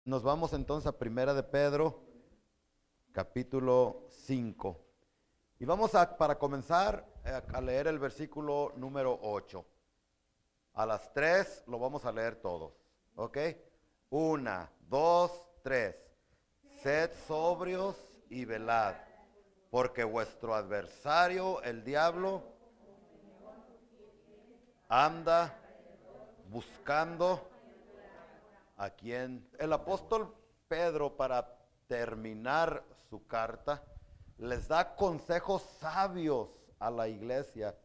Nos vamos entonces a Primera de Pedro, capítulo 5. Y vamos para comenzar a leer el versículo número 8. A las 3 lo vamos a leer todos, ¿ok? 1, 2, 3. Sed sobrios y velad, porque vuestro adversario, el diablo, anda buscando a quien. El apóstol Pedro, para terminar su carta, les da consejos sabios a la iglesia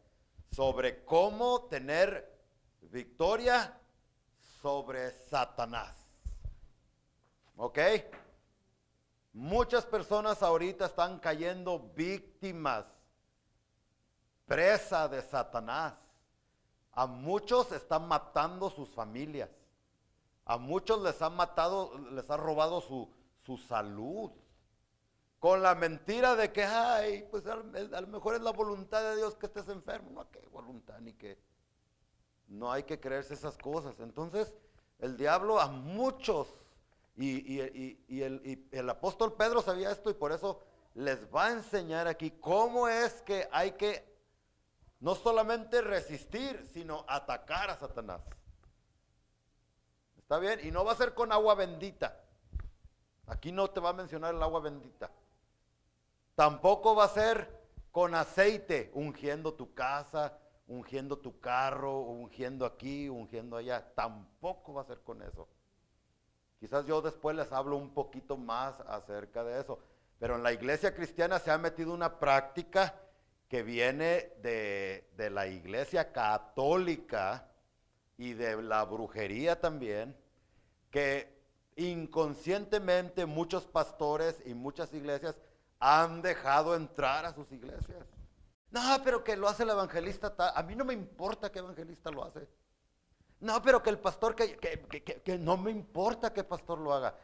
sobre cómo tener victoria sobre Satanás. ¿Ok? Muchas personas ahorita están cayendo víctimas, presa de Satanás. A muchos están matando sus familias. A muchos les han matado, les ha robado su salud. Con la mentira de que, ay, pues a lo mejor es la voluntad de Dios que estés enfermo. No, qué voluntad ni qué. No hay que creerse esas cosas. Entonces, el diablo a muchos, y el apóstol Pedro sabía esto y por eso les va a enseñar aquí cómo es que hay que no solamente resistir, sino atacar a Satanás. ¿Está bien? Y no va a ser con agua bendita. Aquí no te va a mencionar el agua bendita. Tampoco va a ser con aceite, ungiendo tu casa, ungiendo tu carro, ungiendo aquí, ungiendo allá. Tampoco va a ser con eso. Quizás yo después les hablo un poquito más acerca de eso. Pero en la iglesia cristiana se ha metido una práctica que viene de la iglesia católica y de la brujería también, que inconscientemente muchos pastores y muchas iglesias han dejado entrar a sus iglesias. No, pero que lo hace el evangelista, a mí no me importa qué evangelista lo hace. No, pero que el pastor, que no me importa qué pastor lo haga.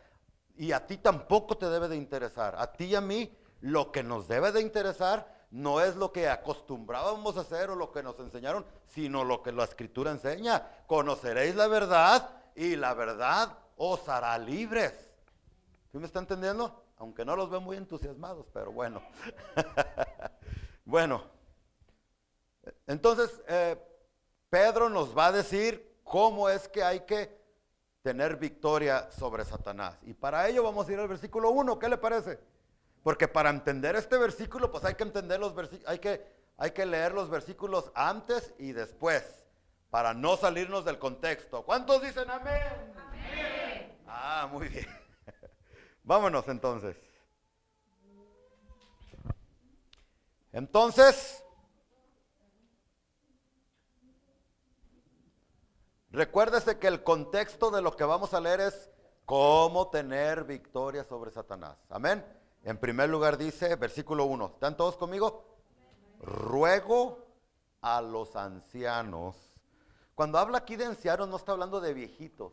Y a ti tampoco te debe de interesar. A ti y a mí lo que nos debe de interesar no es lo que acostumbrábamos a hacer o lo que nos enseñaron, sino lo que la escritura enseña. Conoceréis la verdad y la verdad os hará libres. ¿Sí me está entendiendo? Aunque no los veo muy entusiasmados, pero bueno. Bueno, entonces Pedro nos va a decir cómo es que hay que tener victoria sobre Satanás. Y para ello vamos a ir al versículo 1, ¿qué le parece? Porque para entender este versículo, pues hay que entender los versículos, hay que leer los versículos antes y después, para no salirnos del contexto. ¿Cuántos dicen amén? Amén. Ah, muy bien. Vámonos entonces. Entonces, recuérdese que el contexto de lo que vamos a leer es cómo tener victoria sobre Satanás. Amén. En primer lugar dice, versículo 1, ¿están todos conmigo? Ruego a los ancianos. Cuando habla aquí de ancianos no está hablando de viejitos.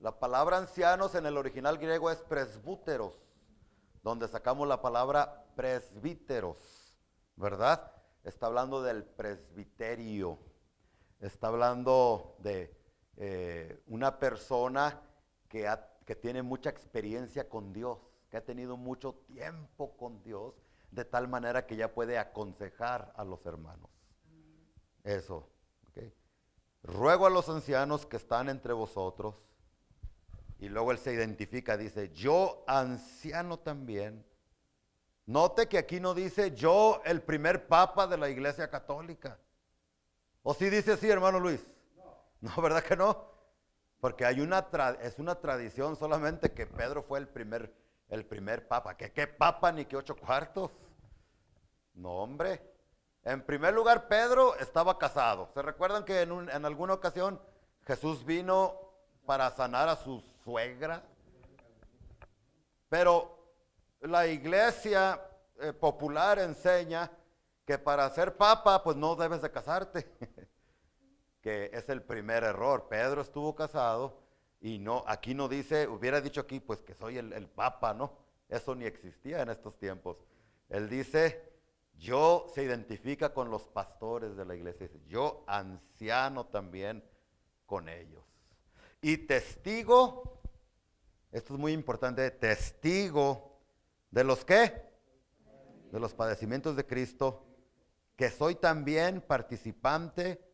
La palabra ancianos en el original griego es presbúteros, donde sacamos la palabra presbíteros, ¿verdad? Está hablando del presbiterio. Está hablando de una persona que tiene mucha experiencia con Dios, que ha tenido mucho tiempo con Dios, de tal manera que ya puede aconsejar a los hermanos. Eso, ¿ok? Ruego a los ancianos que están entre vosotros, y luego él se identifica, dice, yo anciano también. Note que aquí no dice yo el primer papa de la iglesia católica. ¿O sí dice así, hermano Luis? No, ¿verdad que no? Porque hay es una tradición solamente que Pedro fue el primer papa. ¿Qué papa ni qué 8 cuartos? No, hombre. En primer lugar, Pedro estaba casado. ¿Se recuerdan que en alguna ocasión Jesús vino para sanar a su suegra? Pero la iglesia popular enseña que para ser papa, pues no debes de casarte. Que es el primer error. Pedro estuvo casado y no, aquí no dice, hubiera dicho aquí, pues que soy el papa, ¿no? Eso ni existía en estos tiempos. Él dice, se identifica con los pastores de la iglesia, dice, yo anciano también con ellos. y testigo, esto es muy importante, testigo de los ¿qué? De los padecimientos de Cristo, que soy también participante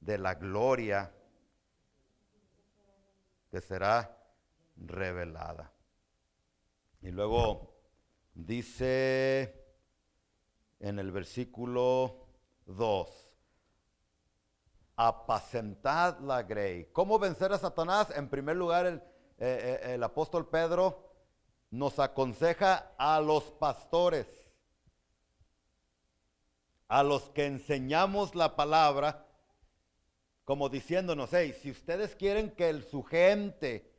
de la gloria que será revelada. Y luego dice en el versículo 2, apacentad la grey. ¿Cómo vencer a Satanás? En primer lugar, el apóstol Pedro nos aconseja a los pastores, a los que enseñamos la palabra, como diciéndonos, hey, si ustedes quieren que su gente,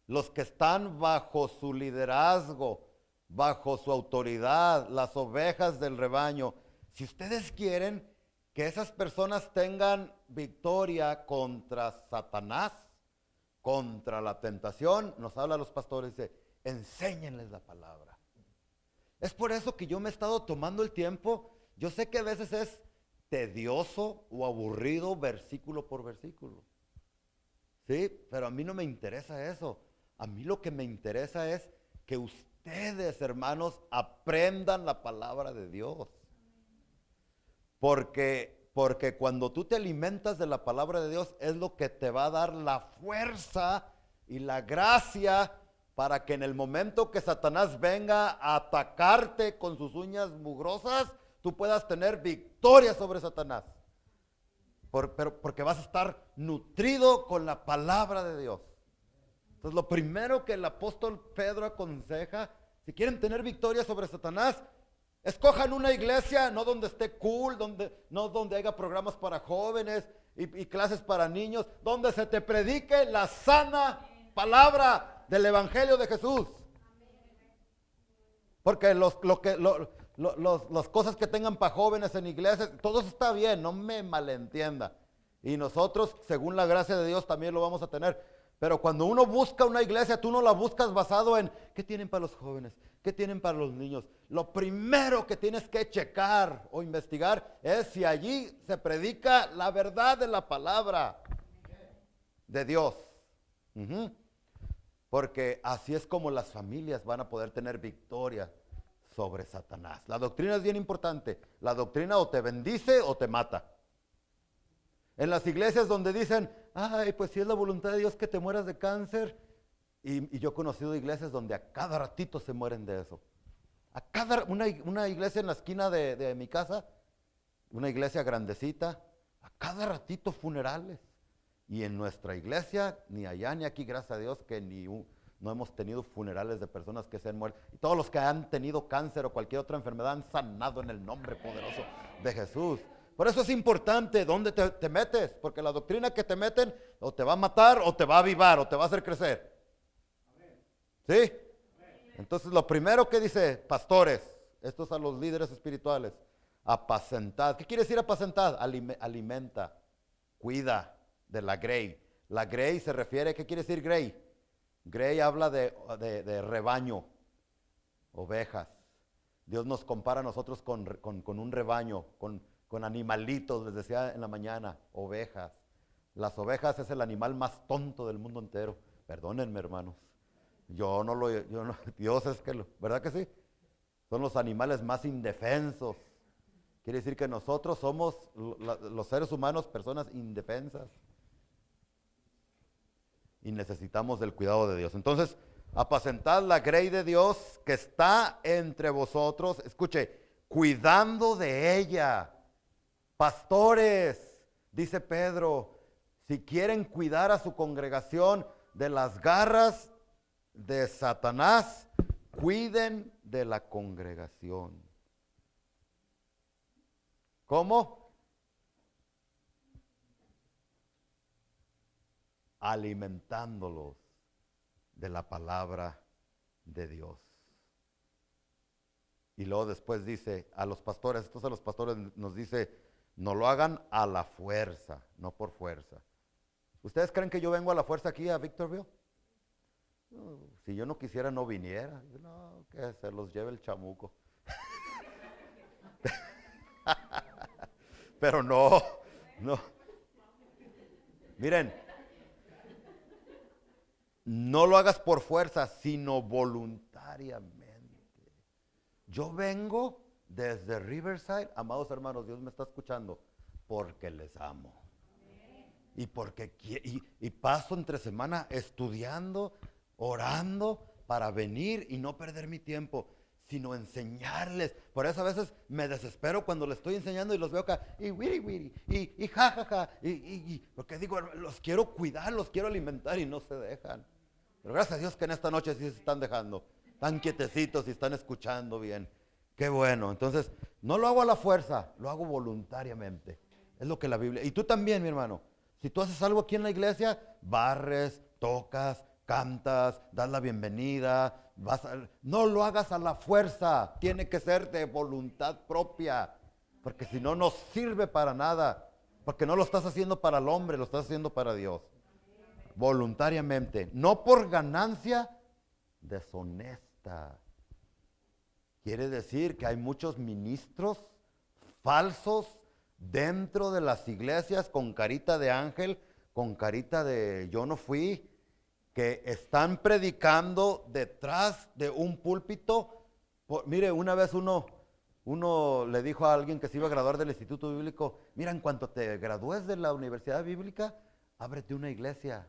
los que están bajo su liderazgo, bajo su autoridad, las ovejas del rebaño, si ustedes quieren que esas personas tengan victoria contra Satanás, contra la tentación, nos habla a los pastores, dice, enséñenles la palabra. Es por eso que yo me he estado tomando el tiempo. Yo sé que a veces es tedioso o aburrido versículo por versículo, ¿sí? Pero a mí no me interesa eso. A mí lo que me interesa es que ustedes, hermanos, aprendan la palabra de Dios. Porque cuando tú te alimentas de la palabra de Dios es lo que te va a dar la fuerza y la gracia para que en el momento que Satanás venga a atacarte con sus uñas mugrosas, tú puedas tener victoria sobre Satanás. Porque vas a estar nutrido con la palabra de Dios. Entonces lo primero que el apóstol Pedro aconseja, si quieren tener victoria sobre Satanás, escojan una iglesia, no donde esté cool, no donde haya programas para jóvenes y clases para niños, donde se te predique la sana palabra del evangelio de Jesús. Porque las cosas que tengan para jóvenes en iglesias, todo eso está bien, no me malentienda. Y nosotros, según la gracia de Dios, también lo vamos a tener. Pero cuando uno busca una iglesia, tú no la buscas basado en ¿qué tienen para los jóvenes? ¿Qué tienen para los niños? Lo primero que tienes que checar o investigar es si allí se predica la verdad de la palabra de Dios. Porque así es como las familias van a poder tener victoria sobre Satanás. La doctrina es bien importante. La doctrina o te bendice o te mata. En las iglesias donde dicen, ay, pues si es la voluntad de Dios que te mueras de cáncer. Y yo he conocido iglesias donde a cada ratito se mueren de eso. Una iglesia en la esquina de mi casa, una iglesia grandecita, a cada ratito funerales. Y en nuestra iglesia, ni allá ni aquí, gracias a Dios, que no hemos tenido funerales de personas que se han muerto. Y todos los que han tenido cáncer o cualquier otra enfermedad han sanado en el nombre poderoso de Jesús. Por eso es importante dónde te metes, porque la doctrina que te meten o te va a matar o te va a avivar o te va a hacer crecer. ¿Sí? Entonces lo primero que dice, pastores, estos a los líderes espirituales, apacentad. ¿Qué quiere decir apacentad? Alimenta, cuida de la grey. La grey se refiere, ¿qué quiere decir grey? Grey habla de rebaño, ovejas. Dios nos compara a nosotros con un rebaño, con animalitos, les decía en la mañana, ovejas. Las ovejas es el animal más tonto del mundo entero. Perdónenme, hermanos. Dios es que ¿verdad que sí? Son los animales más indefensos. Quiere decir que nosotros somos los seres humanos, personas indefensas. Y necesitamos del cuidado de Dios. Entonces, apacentad la grey de Dios que está entre vosotros. Escuche, cuidando de ella. Pastores, dice Pedro, si quieren cuidar a su congregación de las garras de Satanás, cuiden de la congregación. ¿Cómo? Alimentándolos de la palabra de Dios. Y luego después dice a los pastores, estos a los pastores nos dice, no lo hagan a la fuerza, no por fuerza. ¿Ustedes creen que yo vengo a la fuerza aquí a Victorville? No, si yo no quisiera no viniera. No, que se los lleve el chamuco. Pero no. Miren, no lo hagas por fuerza, sino voluntariamente. Yo vengo desde Riverside, amados hermanos, Dios me está escuchando, porque les amo. Y porque y paso entre semana estudiando, orando para venir y no perder mi tiempo, sino enseñarles. Por eso a veces me desespero cuando les estoy enseñando y los veo acá, y wiri wiri, y jajaja, porque digo, los quiero cuidar, los quiero alimentar y no se dejan. Pero gracias a Dios que en esta noche sí se están dejando, están quietecitos y están escuchando bien. Qué bueno. Entonces, no lo hago a la fuerza, lo hago voluntariamente. Es lo que la Biblia. Y tú también, mi hermano. Si tú haces algo aquí en la iglesia, barres, tocas, cantas, das la bienvenida, no lo hagas a la fuerza, tiene que ser de voluntad propia, porque si no, no sirve para nada, porque no lo estás haciendo para el hombre, lo estás haciendo para Dios. Voluntariamente, no por ganancia deshonesta. Quiere decir que hay muchos ministros falsos dentro de las iglesias con carita de ángel, con carita de yo no fui, que están predicando detrás de un púlpito. Mire, una vez uno le dijo a alguien que se iba a graduar del Instituto Bíblico, mira, en cuanto te gradúes de la Universidad Bíblica, ábrete una iglesia.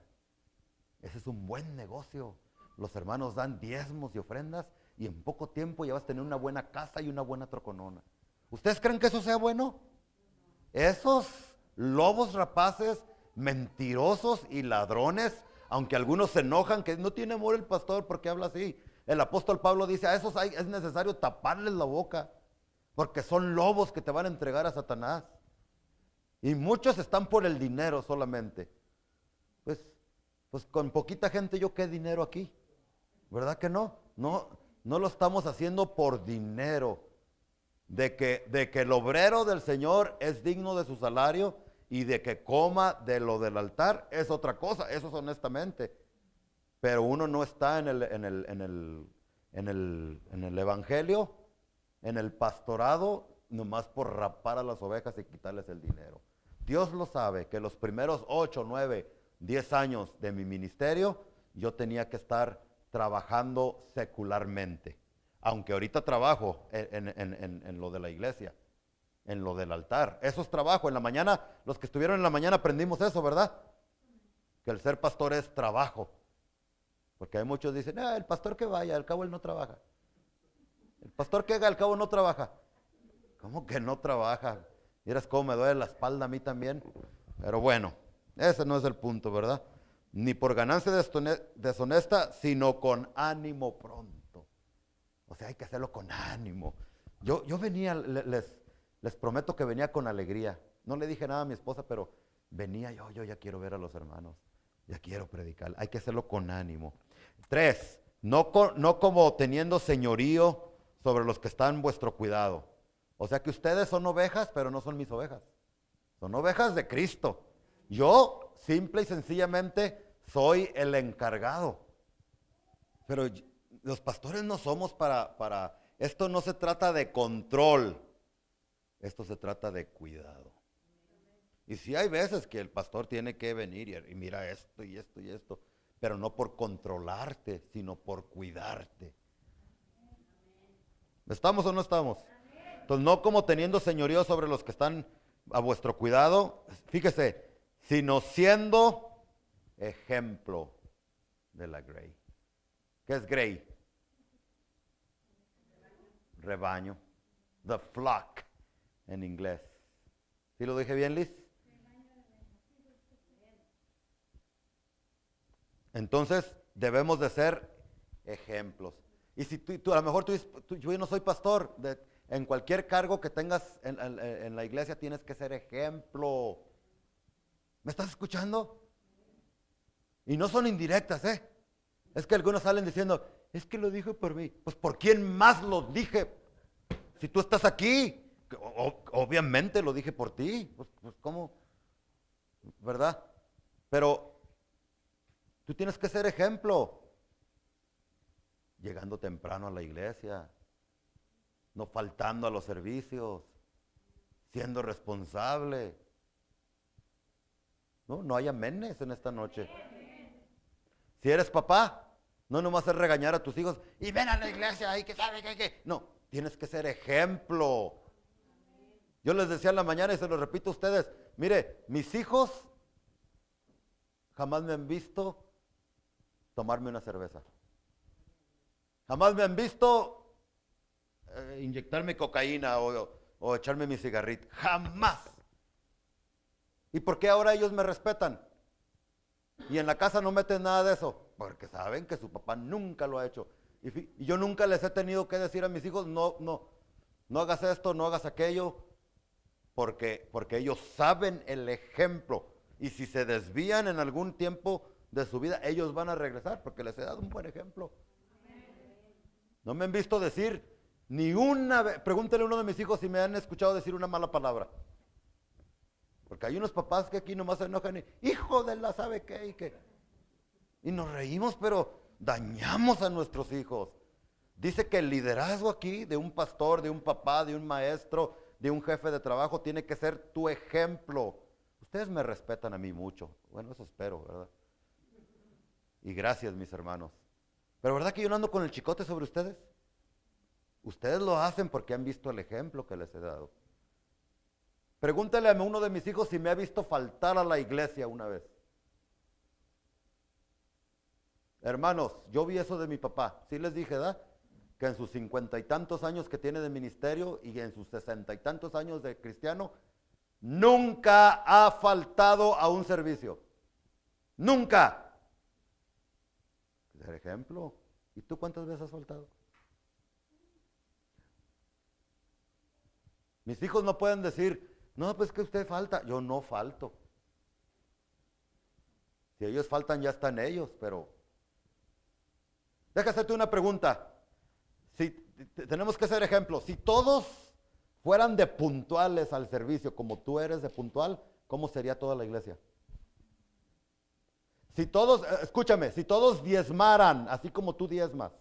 Ese es un buen negocio. Los hermanos dan diezmos y ofrendas y en poco tiempo ya vas a tener una buena casa y una buena troconona. ¿Ustedes creen que eso sea bueno? Esos lobos rapaces, mentirosos y ladrones, aunque algunos se enojan que no tiene amor el pastor porque habla así. El apóstol Pablo dice, a esos es necesario taparles la boca, porque son lobos que te van a entregar a Satanás. Y muchos están por el dinero solamente. Pues con poquita gente yo qué dinero aquí, ¿verdad que no? No lo estamos haciendo por dinero. De que el obrero del Señor es digno de su salario y de que coma de lo del altar es otra cosa, eso es honestamente. Pero uno no está en el evangelio, en el pastorado, nomás por rapar a las ovejas y quitarles el dinero. Dios lo sabe, que los primeros 8, 9, 10 años de mi ministerio, yo tenía que estar trabajando secularmente. Aunque ahorita trabajo en lo de la iglesia, en lo del altar. Eso es trabajo. En la mañana, los que estuvieron en la mañana aprendimos eso, ¿verdad? Que el ser pastor es trabajo. Porque hay muchos que dicen, el pastor que vaya, al cabo él no trabaja. El pastor que haga, al cabo no trabaja. ¿Cómo que no trabaja? Miras cómo me duele la espalda a mí también. Pero bueno, ese no es el punto, ¿verdad? Ni por ganancia deshonesta, sino con ánimo pronto. O sea, hay que hacerlo con ánimo. Yo venía, les prometo que venía con alegría. No le dije nada a mi esposa, pero venía yo ya quiero ver a los hermanos. Ya quiero predicar. Hay que hacerlo con ánimo. 3, no como teniendo señorío sobre los que están en vuestro cuidado. O sea que ustedes son ovejas, pero no son mis ovejas. Son ovejas de Cristo. Yo, simple y sencillamente, soy el encargado. Pero los pastores no somos para... Esto no se trata de control. Esto se trata de cuidado. Y sí hay veces que el pastor tiene que venir y mira esto y esto y esto, pero no por controlarte, sino por cuidarte. ¿Estamos o no estamos? Entonces, no como teniendo señorío sobre los que están a vuestro cuidado, fíjese, sino siendo ejemplo de la grey. ¿Qué es grey? Rebaño. The flock en inglés. ¿Sí lo dije bien, Liz? Entonces debemos de ser ejemplos. Y si tú a lo mejor yo no soy pastor, en cualquier cargo que tengas en la iglesia tienes que ser ejemplo. ¿Me estás escuchando? Y no son indirectas, ¿eh? Es que algunos salen diciendo, es que lo dije por mí. Pues ¿por quién más lo dije? Si tú estás aquí, obviamente lo dije por ti. Pues ¿cómo? ¿Verdad? Pero tú tienes que ser ejemplo. Llegando temprano a la iglesia, no faltando a los servicios, siendo responsable. No hay amenes en esta noche. Si eres papá, no nomás es regañar a tus hijos y ven a la iglesia y que sabe que. No, tienes que ser ejemplo. Yo les decía en la mañana y se lo repito a ustedes, mire, mis hijos jamás me han visto tomarme una cerveza. Jamás me han visto inyectarme cocaína o echarme mi cigarrito. Jamás. ¿Y por qué ahora ellos me respetan? Y en la casa no meten nada de eso. Porque saben que su papá nunca lo ha hecho. Y yo nunca les he tenido que decir a mis hijos, no hagas esto, no hagas aquello. Porque ellos saben el ejemplo. Y si se desvían en algún tiempo de su vida, ellos van a regresar porque les he dado un buen ejemplo. No me han visto decir ni una vez. Pregúntele a uno de mis hijos si me han escuchado decir una mala palabra. Porque hay unos papás que aquí nomás se enojan y, hijo de la sabe qué y qué. Y nos reímos, pero dañamos a nuestros hijos. Dice que el liderazgo aquí de un pastor, de un papá, de un maestro, de un jefe de trabajo, tiene que ser tu ejemplo. Ustedes me respetan a mí mucho. Bueno, eso espero, ¿verdad? Y gracias, mis hermanos. Pero ¿verdad que yo no ando con el chicote sobre ustedes? Ustedes lo hacen porque han visto el ejemplo que les he dado. Pregúntale a uno de mis hijos si me ha visto faltar a la iglesia una vez. Hermanos, yo vi eso de mi papá. Sí les dije, ¿verdad? Que en sus 50 y tantos años que tiene de ministerio y en sus 60 y tantos años de cristiano, nunca ha faltado a un servicio. Nunca. Por ejemplo, ¿y tú cuántas veces has faltado? Mis hijos no pueden decir, no, pues que usted falta. Yo no falto. Si ellos faltan, ya están ellos, pero... Déjame hacerte una pregunta. Si tenemos que ser ejemplos. Si todos fueran de puntuales al servicio, como tú eres de puntual, ¿cómo sería toda la iglesia? Si todos, escúchame, si todos diezmaran, así como tú diezmas,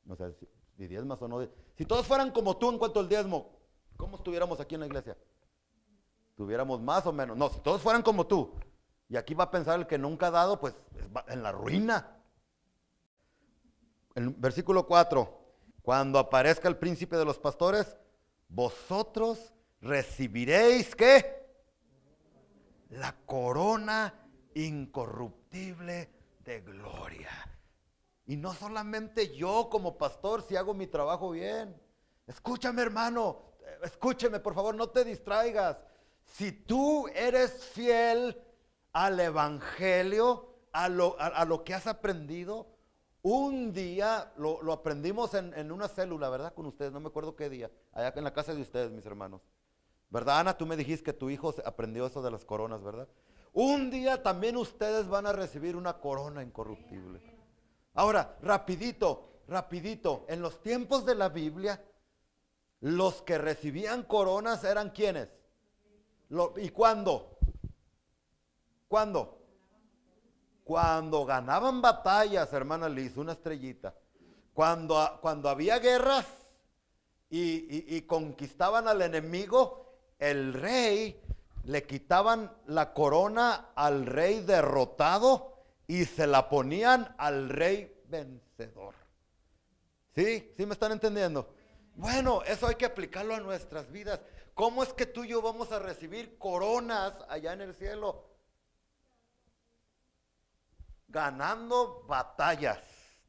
no sé si diezmas o no, si todos fueran como tú en cuanto al diezmo, ¿cómo estuviéramos aquí en la iglesia? ¿Tuviéramos más o menos? No, si todos fueran como tú, y aquí va a pensar el que nunca ha dado, pues en la ruina. En versículo 4, cuando aparezca el príncipe de los pastores, vosotros recibiréis, ¿qué? La corona incorruptible de gloria. Y no solamente yo como pastor si hago mi trabajo bien. Escúchame, hermano, escúcheme, por favor, no te distraigas. Si tú eres fiel al evangelio, a lo que has aprendido, un día lo aprendimos en una célula, ¿verdad? Con ustedes, no me acuerdo qué día, allá en la casa de ustedes, mis hermanos. ¿Verdad, Ana? Tú me dijiste que tu hijo aprendió eso de las coronas, ¿verdad? Un día también ustedes van a recibir una corona incorruptible. Ahora, rapidito, en los tiempos de la Biblia, los que recibían coronas eran ¿quiénes? ¿Y cuándo? ¿Cuándo? Cuando ganaban batallas, hermana Liz, una estrellita. Cuando había guerras y conquistaban al enemigo, el rey le quitaban la corona al rey derrotado y se la ponían al rey vencedor. ¿Sí? ¿Sí me están entendiendo? Bueno, eso hay que aplicarlo a nuestras vidas. ¿Cómo es que tú y yo vamos a recibir coronas allá en el cielo? Ganando batallas,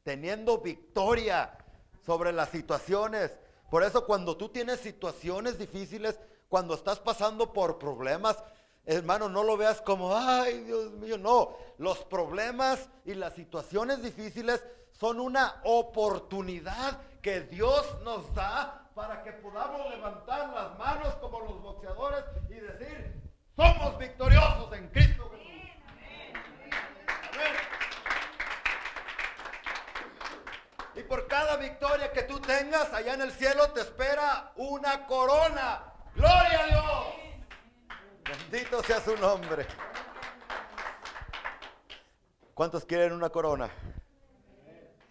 teniendo victoria sobre las situaciones. Por eso cuando tú tienes situaciones difíciles, cuando estás pasando por problemas, hermano, no lo veas como, ay, Dios mío, no. Los problemas y las situaciones difíciles son una oportunidad que Dios nos da para que podamos levantar las manos como los boxeadores y decir, somos victoriosos en Cristo Jesús. Amén. Y por cada victoria que tú tengas, allá en el cielo te espera una corona. ¡Gloria a Dios! Bendito sea su nombre. ¿Cuántos quieren una corona?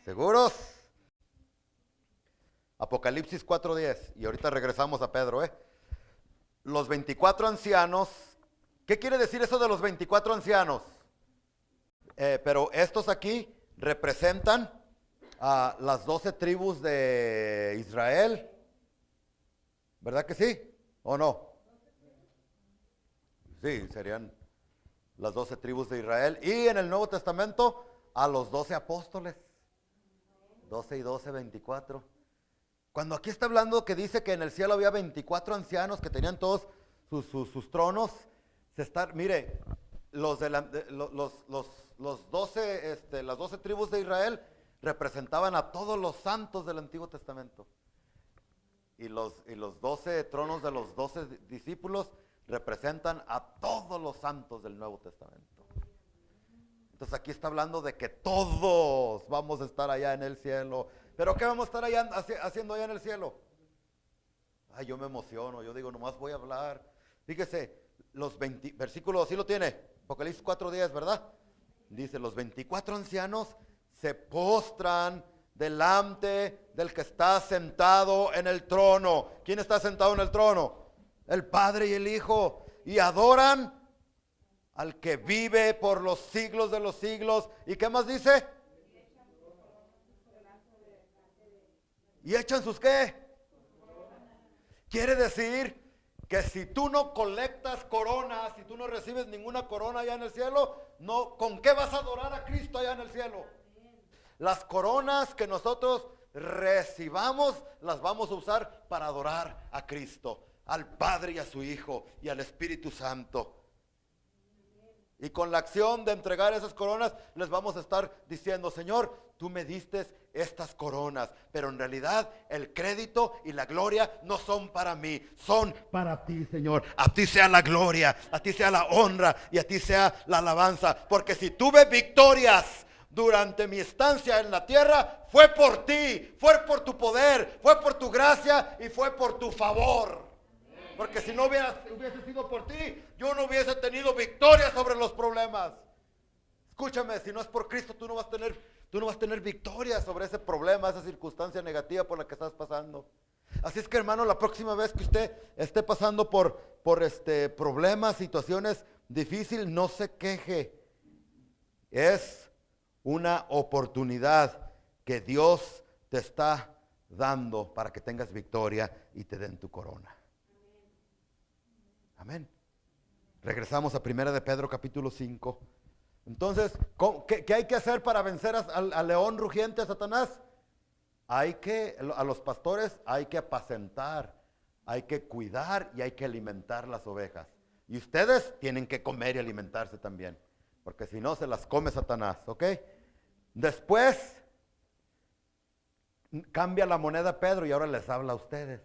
¿Seguros? Apocalipsis 4:10. Y ahorita regresamos a Pedro, Los 24 ancianos. ¿Qué quiere decir eso de los 24 ancianos? Pero estos aquí representan a las 12 tribus de Israel. ¿Verdad que sí? ¿O no? Sí, serían las 12 tribus de Israel. Y en el Nuevo Testamento a los 12 apóstoles. 12 y 12, 24. Cuando aquí está hablando que dice que en el cielo había 24 ancianos que tenían todos sus tronos, mire, los 12, las 12 tribus de Israel representaban a todos los santos del Antiguo Testamento. Y los 12 tronos de los 12 discípulos representan a todos los santos del Nuevo Testamento. Entonces aquí está hablando de que todos vamos a estar allá en el cielo. ¿Pero qué vamos a estar allá haciendo allá en el cielo? Ay, yo me emociono, yo digo, nomás voy a hablar. Fíjese, los 20 versículos, ¿sí lo tiene? Apocalipsis 4:10, ¿verdad? Dice, los 24 ancianos se postran delante del que está sentado en el trono. ¿Quién está sentado en el trono? El Padre y el Hijo. Y adoran al que vive por los siglos de los siglos. ¿Y qué más dice? ¿Y echan sus qué? Quiere decir que si tú no colectas coronas, si tú no recibes ninguna corona allá en el cielo, no, ¿con qué vas a adorar a Cristo allá en el cielo? Las coronas que nosotros recibamos las vamos a usar para adorar a Cristo, al Padre y a su Hijo y al Espíritu Santo. Y con la acción de entregar esas coronas les vamos a estar diciendo, Señor, tú me diste estas coronas, pero en realidad el crédito y la gloria no son para mí, son para ti, Señor. A ti sea la gloria, a ti sea la honra y a ti sea la alabanza, porque si tuve victorias durante mi estancia en la tierra, fue por ti, fue por tu poder, fue por tu gracia y fue por tu favor. Porque si no hubiese sido por ti, yo no hubiese tenido victoria sobre los problemas. Escúchame, si no es por Cristo, tú no vas a tener victoria sobre ese problema, esa circunstancia negativa por la que estás pasando. Así es que, hermano, la próxima vez que usted esté pasando por problemas, situaciones difíciles, no se queje. Es una oportunidad que Dios te está dando para que tengas victoria y te den tu corona. Amén. Regresamos a 1 de Pedro capítulo 5. Entonces, ¿qué hay que hacer para vencer al león rugiente, a Satanás? A los pastores hay que apacentar, hay que cuidar y hay que alimentar las ovejas. Y ustedes tienen que comer y alimentarse también, porque si no se las come Satanás, ¿ok? Después cambia la moneda Pedro y ahora les habla a ustedes.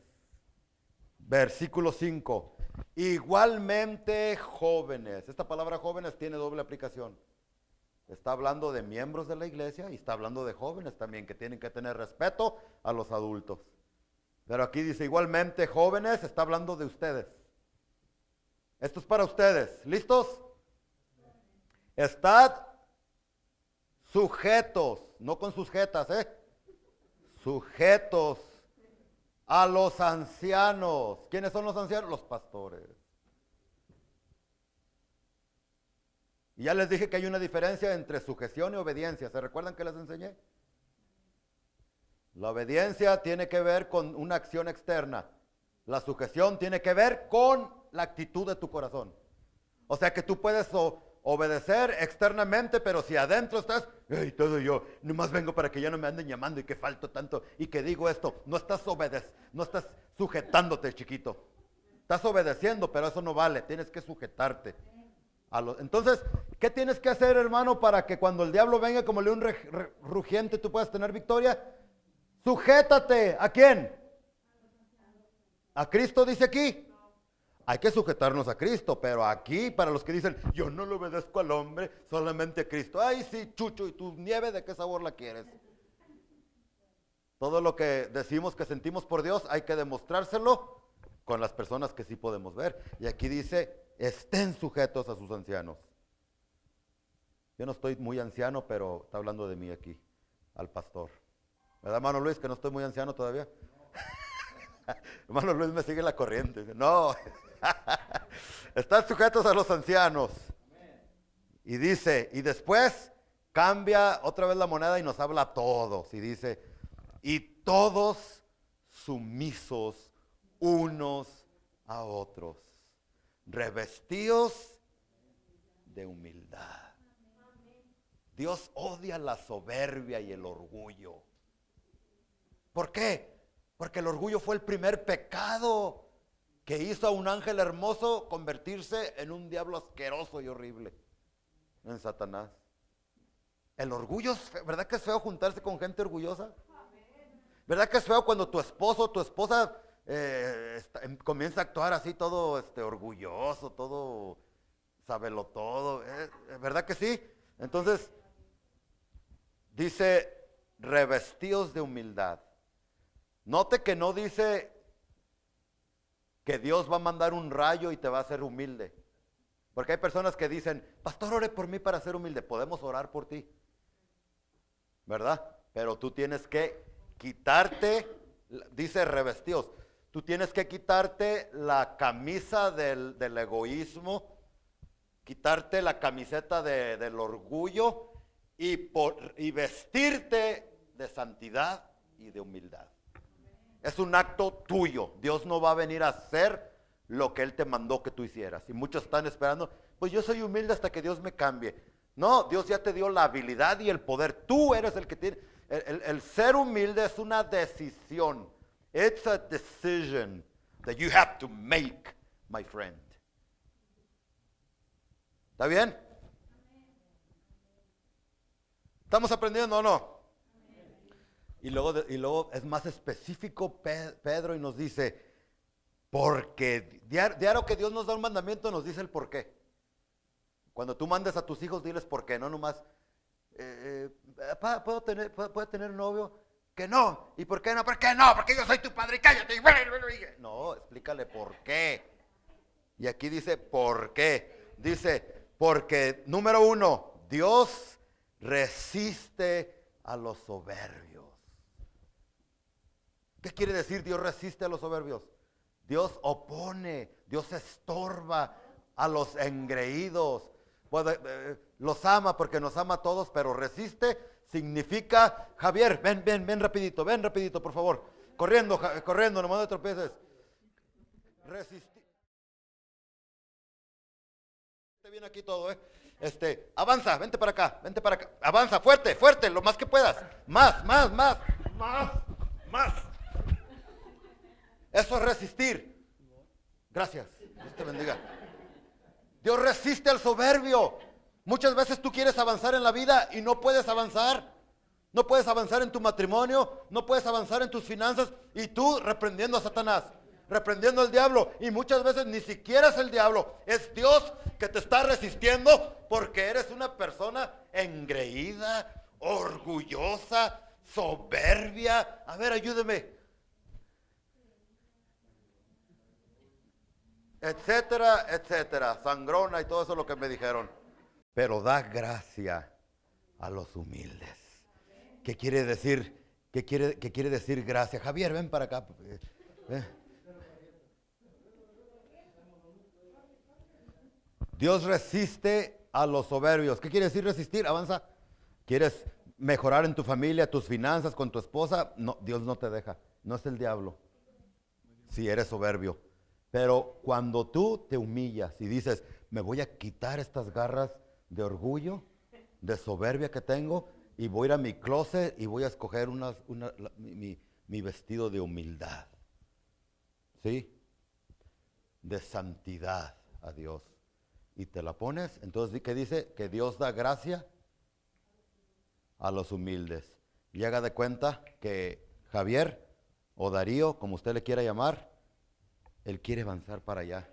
Versículo 5. Igualmente jóvenes. Esta palabra jóvenes tiene doble aplicación. Está hablando de miembros de la iglesia y está hablando de jóvenes también que tienen que tener respeto a los adultos. Pero aquí dice igualmente jóvenes, está hablando de ustedes. Esto es para ustedes. ¿Listos? Estad sujetos, no con sus jetas, sujetos a los ancianos. ¿Quiénes son los ancianos? Los pastores. Y ya les dije que hay una diferencia entre sujeción y obediencia. ¿Se recuerdan que les enseñé? La obediencia tiene que ver con una acción externa. La sujeción tiene que ver con la actitud de tu corazón. O sea que tú puedes obedecer externamente, pero si adentro estás, hey, todo yo, nomás vengo para que ya no me anden llamando y que falto tanto y que digo esto, no estás sujetándote, chiquito. Estás obedeciendo, pero eso no vale, tienes que sujetarte. Entonces, ¿qué tienes que hacer, hermano, para que cuando el diablo venga como león rugiente tú puedas tener victoria? Sujétate. ¿A quién? ¿A Cristo dice aquí? Hay que sujetarnos a Cristo, pero aquí para los que dicen, yo no le obedezco al hombre, solamente a Cristo. Ay, sí, Chucho, ¿y tu nieve de qué sabor la quieres? Todo lo que decimos que sentimos por Dios hay que demostrárselo con las personas que sí podemos ver. Y aquí dice, estén sujetos a sus ancianos. Yo no estoy muy anciano, pero está hablando de mí aquí, al pastor. ¿Verdad, hermano Luis, que no estoy muy anciano todavía? Hermano Luis me sigue la corriente. No. Están sujetos a los ancianos. Y dice, y después cambia otra vez la moneda y nos habla a todos. Y dice, y todos sumisos unos a otros, revestidos de humildad. Dios odia la soberbia y el orgullo. ¿Por qué? Porque el orgullo fue el primer pecado que hizo a un ángel hermoso convertirse en un diablo asqueroso y horrible, en Satanás. El orgullo, ¿verdad que es feo juntarse con gente orgullosa? ¿Verdad que es feo cuando tu esposo o tu esposa comienza a actuar así todo orgulloso, todo sábelo todo? ¿Verdad que sí? Entonces, dice, revestidos de humildad. Note que no dice que Dios va a mandar un rayo y te va a hacer humilde. Porque hay personas que dicen, pastor, ore por mí para ser humilde. Podemos orar por ti, ¿verdad? Pero tú tienes que quitarte, dice revestidos, tú tienes que quitarte la camisa del egoísmo, quitarte la camiseta del orgullo y vestirte de santidad y de humildad. Es un acto tuyo. Dios no va a venir a hacer lo que Él te mandó que tú hicieras. Y muchos están esperando, pues yo soy humilde hasta que Dios me cambie. No, Dios ya te dio la habilidad y el poder. Tú eres el que tiene. El ser humilde es una decisión. It's a decision that you have to make, my friend. ¿Está bien? ¿Estamos aprendiendo o no? Y luego es más específico Pedro y nos dice, porque diario que Dios nos da un mandamiento nos dice el por qué. Cuando tú mandes a tus hijos, diles por qué, no nomás, ¿puedo tener novio? Que no. ¿Y por qué no? ¿Por qué no? Porque yo soy tu padre y cállate. No, explícale por qué. Y aquí dice por qué. Dice, porque número 1, Dios resiste a los soberbios. ¿Qué quiere decir Dios resiste a los soberbios? Dios opone, Dios estorba a los engreídos. Los ama porque nos ama a todos, pero resiste significa, Javier, ven rapidito, por favor. Corriendo, nomás no tropieces. Resistir. Viene aquí todo, avanza, vente para acá. Avanza, fuerte, lo más que puedas. Más. Eso es resistir. Gracias, Dios te bendiga. Dios resiste al soberbio. Muchas veces tú quieres avanzar en la vida y no puedes avanzar. No puedes avanzar en tu matrimonio, no puedes avanzar en tus finanzas y tú reprendiendo a Satanás, reprendiendo al diablo. Y muchas veces ni siquiera es el diablo, es Dios que te está resistiendo porque eres una persona engreída, orgullosa, soberbia. A ver, ayúdeme. Etcétera, sangrona y todo eso es lo que me dijeron. Pero da gracia a los humildes. ¿Qué quiere decir? ¿Qué quiere decir gracia? Javier, ven para acá. Dios resiste a los soberbios. ¿Qué quiere decir resistir? Avanza. ¿Quieres mejorar en tu familia, tus finanzas, con tu esposa? No, Dios no te deja. No es el diablo. Si eres soberbio. Pero cuando tú te humillas y dices, me voy a quitar estas garras de orgullo, de soberbia que tengo, y voy a ir a mi closet y voy a escoger mi vestido de humildad. ¿Sí? De santidad a Dios. Y te la pones, entonces, ¿qué dice? Que Dios da gracia a los humildes. Y haga de cuenta que Javier o Darío, como usted le quiera llamar, él quiere avanzar para allá.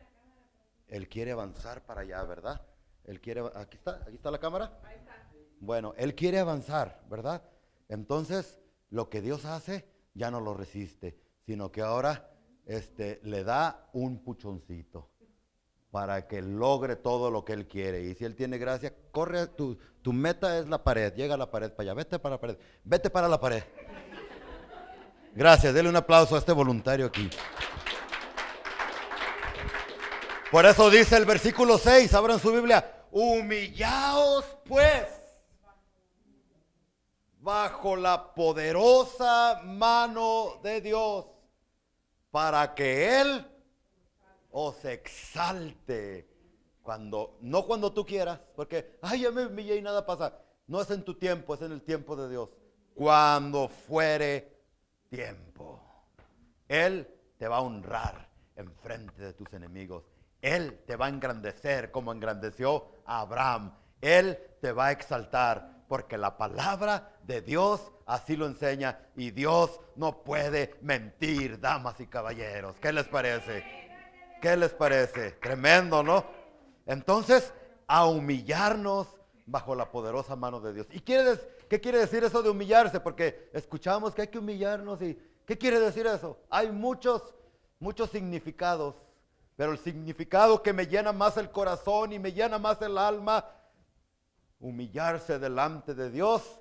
Él quiere avanzar para allá, ¿verdad? Él quiere, aquí está la cámara. Ahí está. Bueno, él quiere avanzar, ¿verdad? Entonces, lo que Dios hace ya no lo resiste, sino que ahora le da un puchoncito para que logre todo lo que él quiere. Y si él tiene gracia, corre, tu meta es la pared, llega a la pared para allá, vete para la pared, vete para la pared. Gracias, denle un aplauso a este voluntario aquí. Por eso dice el versículo 6, abran su Biblia, humillaos pues bajo la poderosa mano de Dios, para que Él os exalte. No cuando tú quieras, porque, ay, ya me humillé y nada pasa. No es en tu tiempo, es en el tiempo de Dios. Cuando fuere tiempo. Él te va a honrar en frente de tus enemigos. Él te va a engrandecer como engrandeció a Abraham. Él te va a exaltar, porque la palabra de Dios así lo enseña, y Dios no puede mentir, damas y caballeros. ¿Qué les parece? ¿Qué les parece? Tremendo, ¿no? Entonces, a humillarnos bajo la poderosa mano de Dios. ¿Y qué quiere decir eso de humillarse? Porque escuchamos que hay que humillarnos. ¿Y qué quiere decir eso? Hay muchos significados, pero el significado que me llena más el corazón y me llena más el alma, humillarse delante de Dios,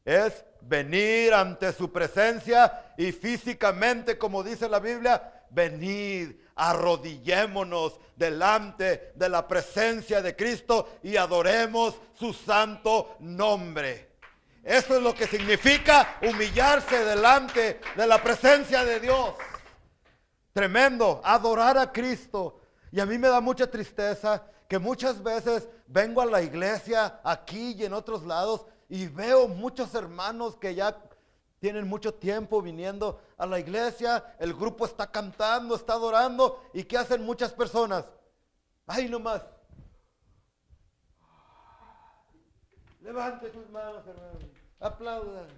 es venir ante su presencia y físicamente, como dice la Biblia, venid, arrodillémonos delante de la presencia de Cristo y adoremos su santo nombre. Eso es lo que significa humillarse delante de la presencia de Dios. Tremendo, adorar a Cristo. Y a mí me da mucha tristeza que muchas veces vengo a la iglesia aquí y en otros lados y veo muchos hermanos que ya tienen mucho tiempo viniendo a la iglesia, el grupo está cantando, está adorando, y ¿qué hacen muchas personas? Ay, nomás. Levante tus manos, hermano, aplaudan.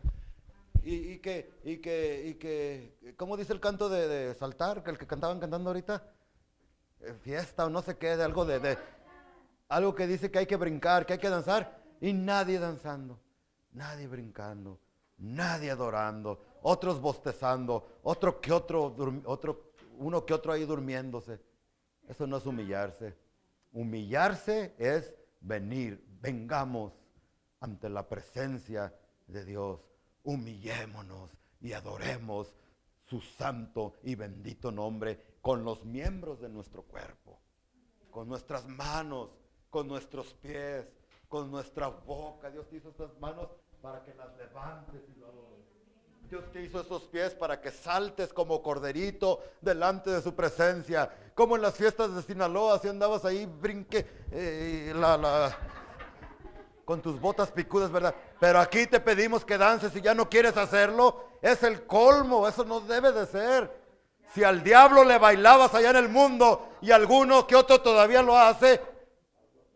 Y que, ¿cómo dice el canto de saltar? Que el que cantaban cantando ahorita, fiesta o no sé qué, de algo que dice que hay que brincar, que hay que danzar, y nadie danzando, nadie brincando, nadie adorando, otros bostezando, uno que otro ahí durmiéndose. Eso no es humillarse. Humillarse es vengamos ante la presencia de Dios. Humillémonos y adoremos su santo y bendito nombre con los miembros de nuestro cuerpo, con nuestras manos, con nuestros pies, con nuestra boca. Dios te hizo estas manos para que las levantes y lo adores. Dios te hizo estos pies para que saltes como corderito delante de su presencia. Como en las fiestas de Sinaloa, si andabas ahí, con tus botas picudas, ¿verdad? Pero aquí te pedimos que dances y ya no quieres hacerlo. Es el colmo, eso no debe de ser. Si al diablo le bailabas allá en el mundo y alguno que otro todavía lo hace,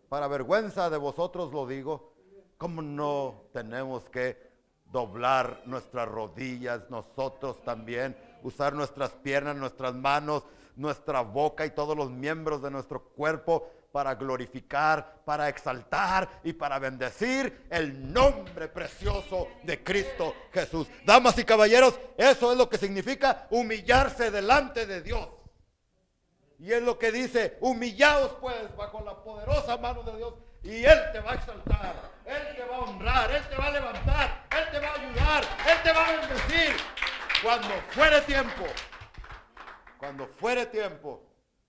para vergüenza de vosotros lo digo, ¿cómo no tenemos que doblar nuestras rodillas nosotros también, usar nuestras piernas, nuestras manos, nuestra boca y todos los miembros de nuestro cuerpo para glorificar, para exaltar y para bendecir el nombre precioso de Cristo Jesús? Damas y caballeros, eso es lo que significa humillarse delante de Dios. Y es lo que dice: humillaos pues bajo la poderosa mano de Dios, y Él te va a exaltar, Él te va a honrar, Él te va a levantar, Él te va a ayudar, Él te va a bendecir. Cuando fuere tiempo,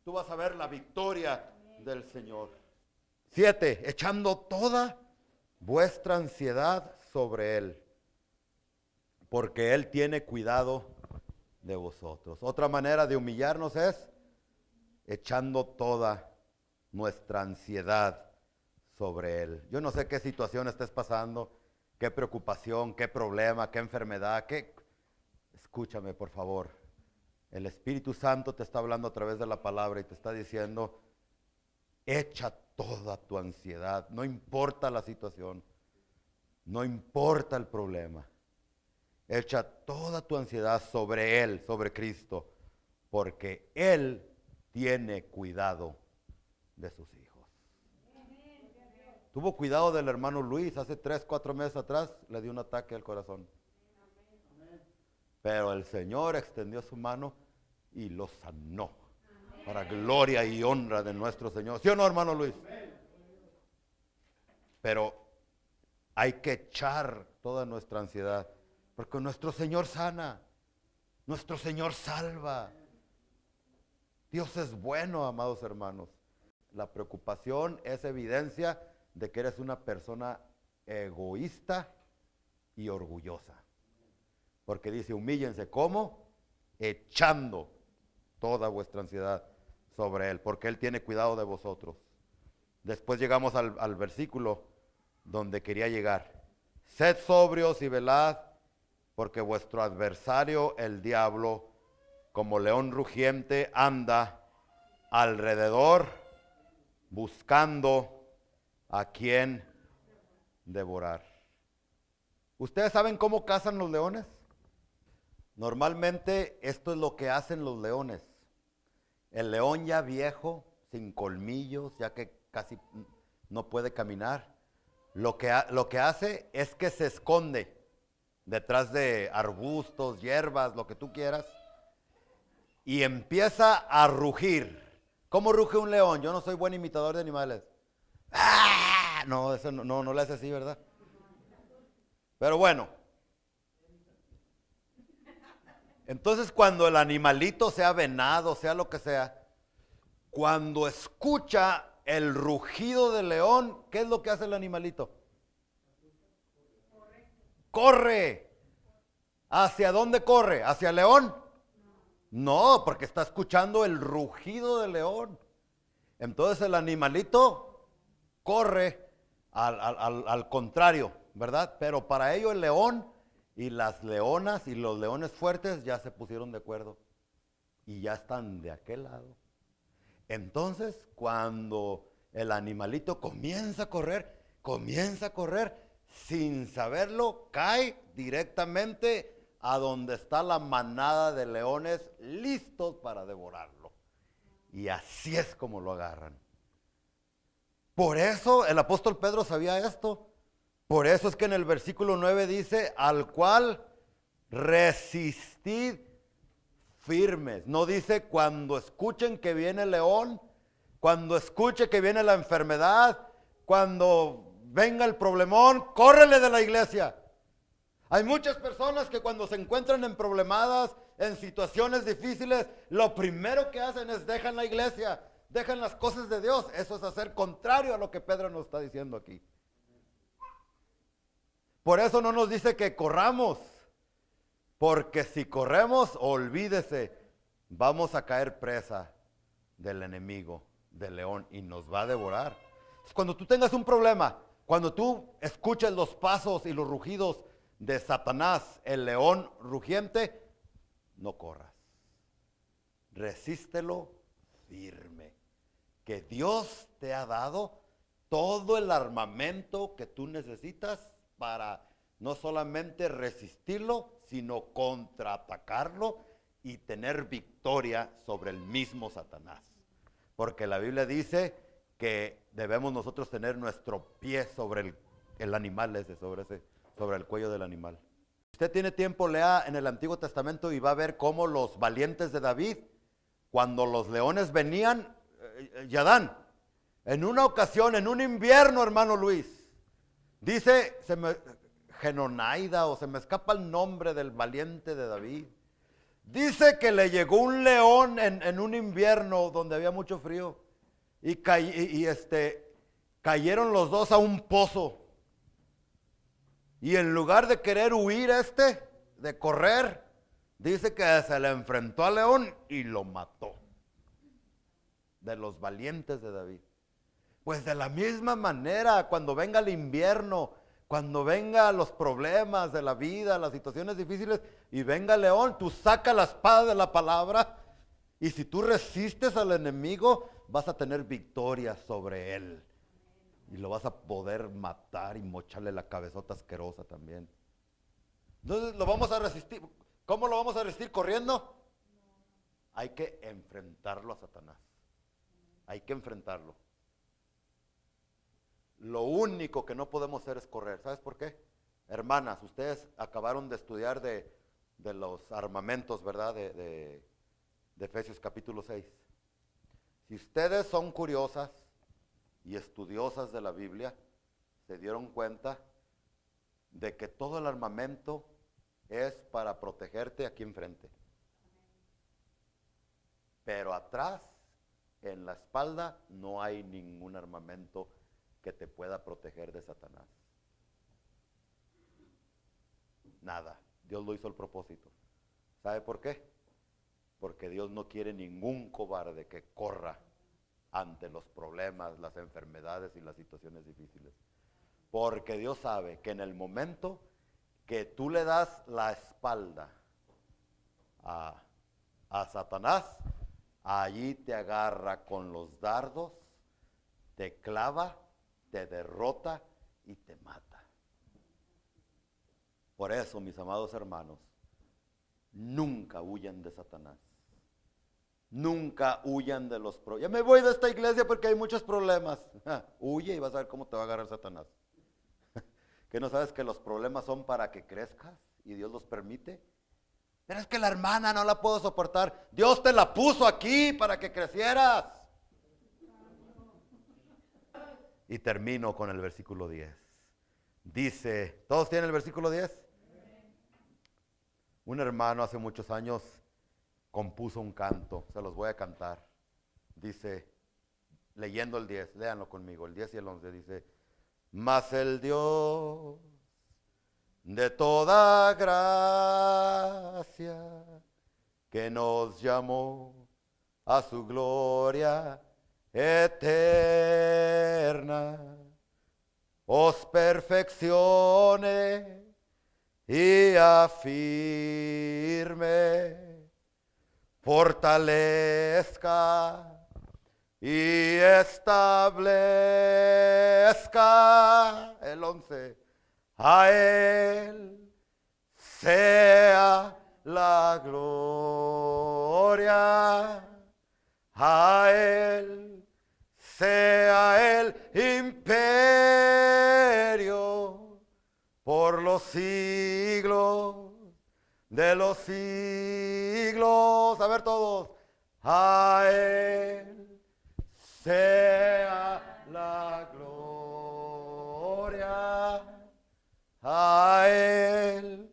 tú vas a ver la victoria del Señor. 7, echando toda vuestra ansiedad sobre Él, porque Él tiene cuidado de vosotros. Otra manera de humillarnos es echando toda nuestra ansiedad sobre Él. Yo no sé qué situación estés pasando, qué preocupación, qué problema, qué enfermedad, Escúchame, por favor. El Espíritu Santo te está hablando a través de la palabra y te está diciendo: echa toda tu ansiedad, no importa la situación, no importa el problema. Echa toda tu ansiedad sobre Él, sobre Cristo, porque Él tiene cuidado de sus hijos. Tuvo cuidado del hermano Luis hace 3-4 meses atrás, le dio un ataque al corazón. Pero el Señor extendió su mano y lo sanó, para gloria y honra de nuestro Señor. ¿Sí o no, hermano Luis? Pero hay que echar toda nuestra ansiedad, porque nuestro Señor sana, nuestro Señor salva. Dios es bueno, amados hermanos. La preocupación es evidencia de que eres una persona egoísta y orgullosa. Porque dice, humíllense, ¿cómo? Echando toda vuestra ansiedad sobre Él, porque Él tiene cuidado de vosotros. Después llegamos al versículo donde quería llegar. Sed sobrios y velad, porque vuestro adversario, el diablo, como león rugiente, anda alrededor buscando a quien devorar. ¿Ustedes saben cómo cazan los leones? Normalmente esto es lo que hacen los leones. El león ya viejo, sin colmillos, ya que casi no puede caminar, lo que hace es que se esconde detrás de arbustos, hierbas, lo que tú quieras, y empieza a rugir. ¿Cómo ruge un león? Yo no soy buen imitador de animales. ¡Ah! No, eso no le hace así, ¿verdad? Pero bueno. Entonces cuando el animalito, sea venado, sea lo que sea, cuando escucha el rugido del león, ¿qué es lo que hace el animalito? Corre. ¿Hacia dónde corre? ¿Hacia el león? No, porque está escuchando el rugido del león. Entonces el animalito corre al contrario, ¿verdad? Pero para ello el león y las leonas y los leones fuertes ya se pusieron de acuerdo y ya están de aquel lado. Entonces, cuando el animalito comienza a correr, sin saberlo, cae directamente a donde está la manada de leones listos para devorarlo. Y así es como lo agarran. Por eso el apóstol Pedro sabía esto. Por eso es que en el versículo 9 dice, al cual resistid firmes. No dice cuando escuchen que viene el león, cuando escuche que viene la enfermedad, cuando venga el problemón, córrele de la iglesia. Hay muchas personas que cuando se encuentran en problemadas, en situaciones difíciles, lo primero que hacen es dejan la iglesia, dejan las cosas de Dios. Eso es hacer contrario a lo que Pedro nos está diciendo aquí. Por eso no nos dice que corramos, porque si corremos, olvídese, vamos a caer presa del enemigo, del león, y nos va a devorar. Cuando tú tengas un problema, cuando tú escuches los pasos y los rugidos de Satanás, el león rugiente, no corras. Resístelo firme. Que Dios te ha dado todo el armamento que tú necesitas para no solamente resistirlo, sino contraatacarlo y tener victoria sobre el mismo Satanás. Porque la Biblia dice que debemos nosotros tener nuestro pie sobre el animal ese, sobre el cuello del animal. Si usted tiene tiempo, lea en el Antiguo Testamento y va a ver cómo los valientes de David, cuando los leones venían, Yadán, en una ocasión, en un invierno, hermano Luis, dice, Genonaida, o se me escapa el nombre del valiente de David, dice que le llegó un león en un invierno donde había mucho frío y cayeron los dos a un pozo. Y en lugar de querer huir de correr, dice que se le enfrentó al león y lo mató. De los valientes de David. Pues de la misma manera, cuando venga el invierno, cuando vengan los problemas de la vida, las situaciones difíciles, y venga el león, tú saca la espada de la palabra, y si tú resistes al enemigo, vas a tener victoria sobre él. Y lo vas a poder matar y mocharle la cabezota asquerosa también. Entonces lo vamos a resistir. ¿Cómo lo vamos a resistir? ¿Corriendo? Hay que enfrentarlo a Satanás. Hay que enfrentarlo. Lo único que no podemos hacer es correr. ¿Sabes por qué? Hermanas, ustedes acabaron de estudiar de los armamentos, ¿verdad? De Efesios capítulo 6. Si ustedes son curiosas y estudiosas de la Biblia, se dieron cuenta de que todo el armamento es para protegerte aquí enfrente. Pero atrás, en la espalda, no hay ningún armamento que te pueda proteger de Satanás. Nada. Dios lo hizo al propósito. ¿Sabe por qué? Porque Dios no quiere ningún cobarde que corra ante los problemas, las enfermedades y las situaciones difíciles. Porque Dios sabe que en el momento que tú le das la espalda a Satanás, allí te agarra con los dardos, te clava, te derrota y te mata. Por eso, mis amados hermanos, nunca huyan de Satanás. Nunca huyan de los problemas. Ya me voy de esta iglesia porque hay muchos problemas. Huye y vas a ver cómo te va a agarrar Satanás. ¿Que no sabes que los problemas son para que crezcas y Dios los permite? Pero es que la hermana no la puedo soportar. Dios te la puso aquí para que crecieras. Y termino con el versículo 10. Dice, ¿todos tienen el versículo 10? Un hermano hace muchos años compuso un canto, se los voy a cantar. Dice, leyendo el 10, léanlo conmigo, el 10 y el 11, dice: mas el Dios de toda gracia, que nos llamó a su gloria eterna, os perfeccione y afirme, fortalezca y establezca. El 11, a Él sea la gloria, a Él sea el imperio por los siglos de los siglos. A ver todos, a Él sea la gloria, a Él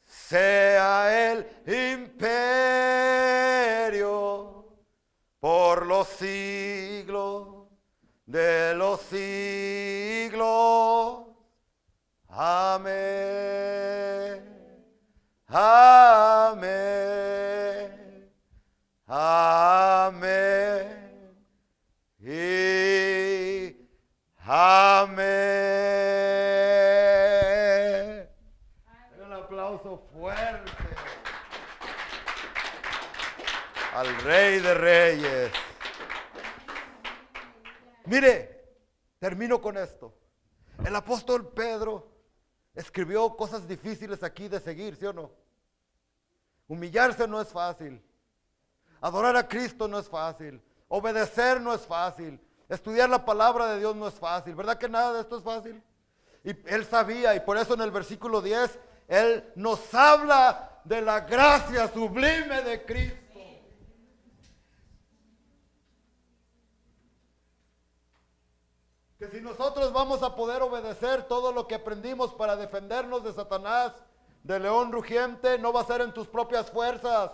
sea el imperio por los siglos de los siglos. Amén. Amén. Amén. Y amén. Un aplauso fuerte al Rey de Reyes. Mire, termino con esto. El apóstol Pedro escribió cosas difíciles aquí de seguir, ¿sí o no? Humillarse no es fácil. Adorar a Cristo no es fácil. Obedecer no es fácil. Estudiar la palabra de Dios no es fácil. ¿Verdad que nada de esto es fácil? Y él sabía, y por eso en el versículo 10, él nos habla de la gracia sublime de Cristo. Que si nosotros vamos a poder obedecer todo lo que aprendimos para defendernos de Satanás, de león rugiente, no va a ser en tus propias fuerzas,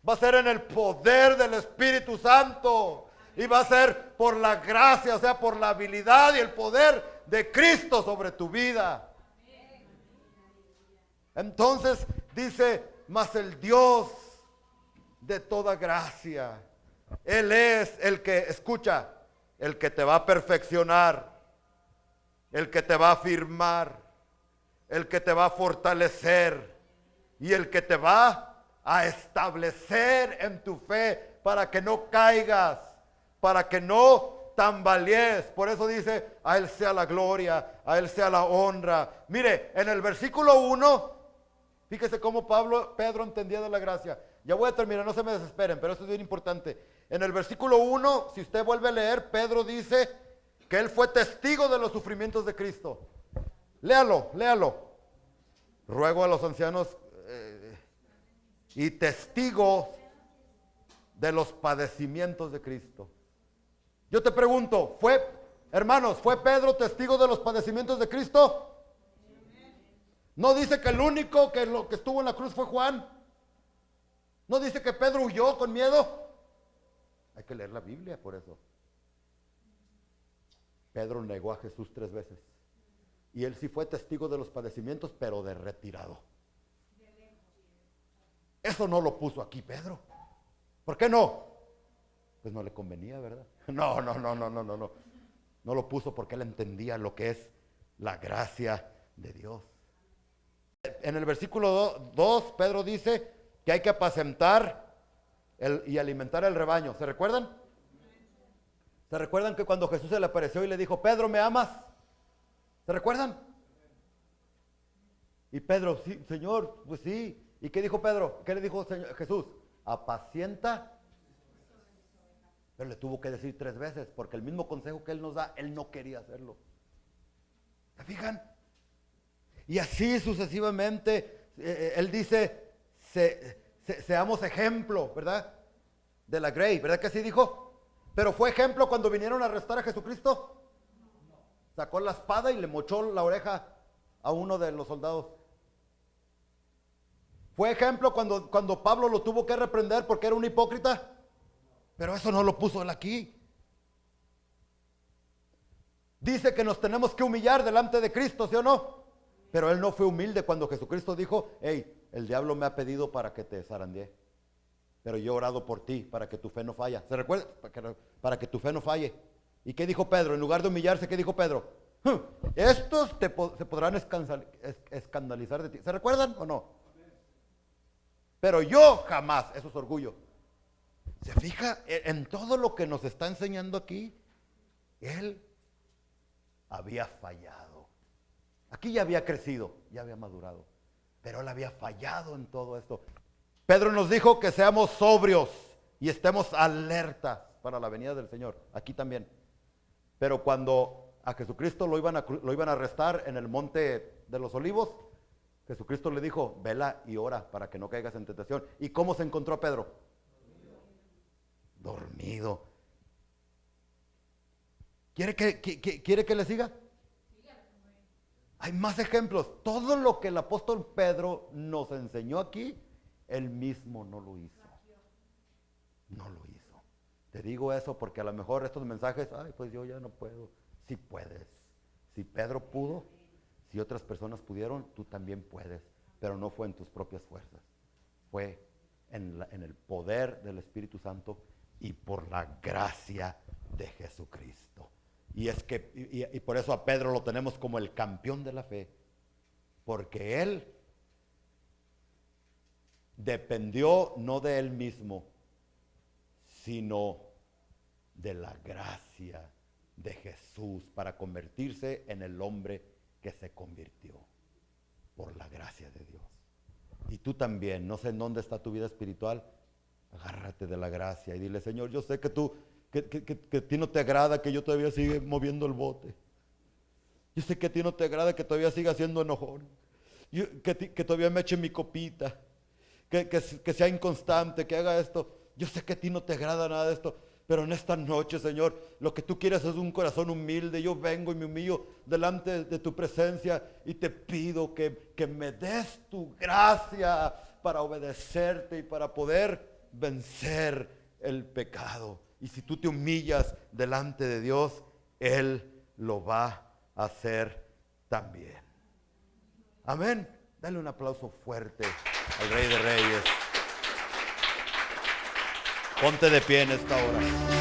va a ser en el poder del Espíritu Santo, y va a ser por la gracia, o sea, por la habilidad y el poder de Cristo sobre tu vida. Entonces dice, mas el Dios de toda gracia, Él es el que, escucha, el que te va a perfeccionar, el que te va a afirmar, el que te va a fortalecer y el que te va a establecer en tu fe para que no caigas, para que no tambalees. Por eso dice, a Él sea la gloria, a Él sea la honra. Mire, en el versículo 1, fíjese cómo Pedro entendía de la gracia. Ya voy a terminar, no se me desesperen, pero esto es bien importante. En el versículo 1, si usted vuelve a leer, Pedro dice que él fue testigo de los sufrimientos de Cristo. Léalo, léalo. Ruego a los ancianos y testigos de los padecimientos de Cristo. Yo te pregunto, hermanos, ¿fue Pedro testigo de los padecimientos de Cristo? No dice que el único que estuvo en la cruz fue Juan. No dice que Pedro huyó con miedo. Hay que leer la Biblia por eso. Pedro negó a Jesús 3 veces. Y él sí fue testigo de los padecimientos, pero de retirado. Eso no lo puso aquí Pedro. ¿Por qué no? Pues no le convenía, ¿verdad? No. No lo puso porque él entendía lo que es la gracia de Dios. En el versículo 2, Pedro dice que hay que apacentar y alimentar el rebaño. ¿Se recuerdan? ¿Se recuerdan que cuando Jesús se le apareció y le dijo, Pedro, ¿me amas? ¿Se recuerdan? Y Pedro, sí, Señor, pues sí. ¿Y qué dijo Pedro? ¿Qué le dijo Jesús? Apacienta. Pero le tuvo que decir 3 veces, porque el mismo consejo que él nos da, él no quería hacerlo. ¿Se fijan? Y así sucesivamente, él dice, seamos ejemplo, ¿verdad? De la Grey, ¿verdad que así dijo? Pero fue ejemplo cuando vinieron a arrestar a Jesucristo. Sacó la espada y le mochó la oreja a uno de los soldados. Fue ejemplo cuando Pablo lo tuvo que reprender porque era un hipócrita. Pero eso no lo puso él aquí. Dice que nos tenemos que humillar delante de Cristo, ¿sí o no? Pero él no fue humilde cuando Jesucristo dijo, hey, el diablo me ha pedido para que te zarandee, pero yo he orado por ti para que tu fe no falle. ¿Se recuerda? Para que tu fe no falle. ¿Y qué dijo Pedro? En lugar de humillarse, ¿qué dijo Pedro? Estos se podrán escandalizar de ti. ¿Se recuerdan o no? Pero yo jamás, eso es orgullo. ¿Se fija en todo lo que nos está enseñando aquí? Él había fallado. Aquí ya había crecido, ya había madurado, pero él había fallado en todo esto. Pedro nos dijo que seamos sobrios y estemos alertas para la venida del Señor. Aquí también. Pero cuando a Jesucristo lo iban a arrestar en el monte de los Olivos, Jesucristo le dijo, vela y ora para que no caigas en tentación. ¿Y cómo se encontró Pedro? Dormido. ¿Quiere que le siga? Hay más ejemplos. Todo lo que el apóstol Pedro nos enseñó aquí, él mismo no lo hizo. No lo hizo. Te digo eso porque a lo mejor estos mensajes, ay, pues yo ya no puedo. Sí puedes. Si Pedro pudo, si otras personas pudieron, tú también puedes. Pero no fue en tus propias fuerzas. Fue en el poder del Espíritu Santo y por la gracia de Jesucristo. Y por eso a Pedro lo tenemos como el campeón de la fe, porque él dependió no de él mismo, sino de la gracia de Jesús para convertirse en el hombre que se convirtió, por la gracia de Dios. Y tú también, no sé en dónde está tu vida espiritual, agárrate de la gracia y dile, Señor, yo sé que que a ti no te agrada que yo todavía siga moviendo el bote. Yo sé que a ti no te agrada que todavía siga siendo enojón. Que todavía me eche mi copita. Que sea inconstante, que haga esto. Yo sé que a ti no te agrada nada de esto. Pero en esta noche, Señor, lo que tú quieres es un corazón humilde. Yo vengo y me humillo delante de tu presencia y te pido que me des tu gracia para obedecerte y para poder vencer el pecado. Y si tú te humillas delante de Dios, Él lo va a hacer también. Amén. Dale un aplauso fuerte al Rey de Reyes. Ponte de pie en esta hora.